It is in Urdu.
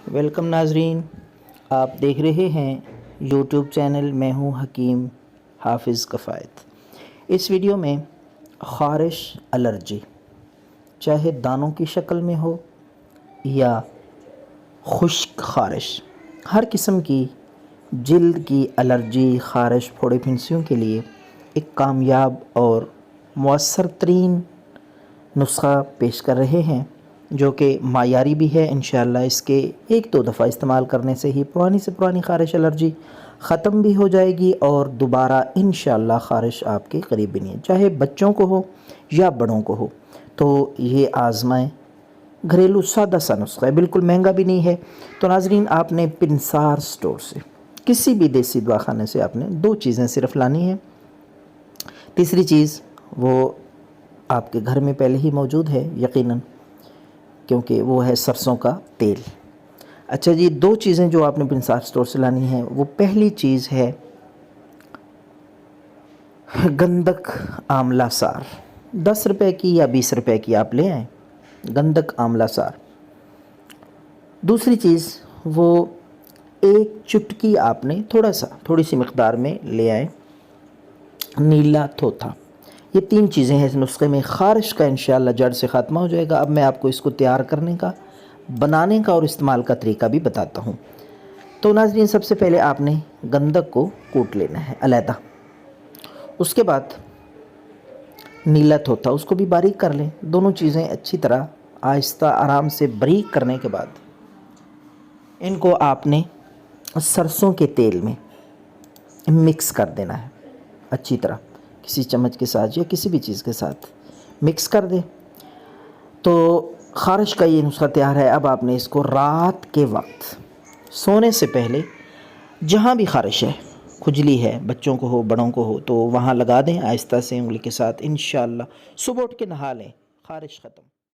ویلکم ناظرین، آپ دیکھ رہے ہیں یوٹیوب چینل میں ہوں حکیم حافظ کفایت۔ اس ویڈیو میں خارش الرجی، چاہے دانوں کی شکل میں ہو یا خشک خارش، ہر قسم کی جلد کی الرجی، خارش، پھوڑے پھنسیوں کے لیے ایک کامیاب اور مؤثر ترین نسخہ پیش کر رہے ہیں، جو کہ معیاری بھی ہے۔ انشاءاللہ اس کے ایک دو دفعہ استعمال کرنے سے ہی پرانی سے پرانی خارش الرجی ختم بھی ہو جائے گی اور دوبارہ انشاءاللہ خارش آپ کے قریب بھی نہیں ہے، چاہے بچوں کو ہو یا بڑوں کو ہو۔ تو یہ آزمائیں، گھریلو سادہ سا نسخہ ہے، بالکل مہنگا بھی نہیں ہے۔ تو ناظرین، آپ نے پنسار سٹور سے، کسی بھی دیسی دواخانے سے آپ نے دو چیزیں صرف لانی ہیں۔ تیسری چیز وہ آپ کے گھر میں پہلے ہی موجود ہے یقیناً، کیونکہ وہ ہے سرسوں کا تیل۔ اچھا جی، دو چیزیں جو آپ نے پنسار سٹور سے لانی ہیں، وہ پہلی چیز ہے گندک آملہ سار، 10 روپے کی یا 20 روپے کی آپ لے آئیں، گندک آملہ سار۔ دوسری چیز وہ ایک چٹکی آپ نے تھوڑی سی مقدار میں لے آئیں نیلا تھوتھا۔ یہ تین چیزیں ہیں اس نسخے میں، خارش کا انشاءاللہ جڑ سے خاتمہ ہو جائے گا۔ اب میں آپ کو اس کو تیار کرنے کا، بنانے کا اور استعمال کا طریقہ بھی بتاتا ہوں۔ تو ناظرین، سب سے پہلے آپ نے گندک کو کوٹ لینا ہے علیحدہ، اس کے بعد نیلا تھوتھا اس کو بھی باریک کر لیں۔ دونوں چیزیں اچھی طرح آہستہ آرام سے باریک کرنے کے بعد ان کو آپ نے سرسوں کے تیل میں مکس کر دینا ہے اچھی طرح، کسی چمچ کے ساتھ یا کسی بھی چیز کے ساتھ مکس کر دیں۔ تو خارش کا یہ نسخہ تیار ہے۔ اب آپ نے اس کو رات کے وقت سونے سے پہلے جہاں بھی خارش ہے، کھجلی ہے، بچوں کو ہو بڑوں کو ہو، تو وہاں لگا دیں آہستہ سے انگلی کے ساتھ۔ انشاءاللہ صبح اٹھ کے نہا لیں، خارش ختم۔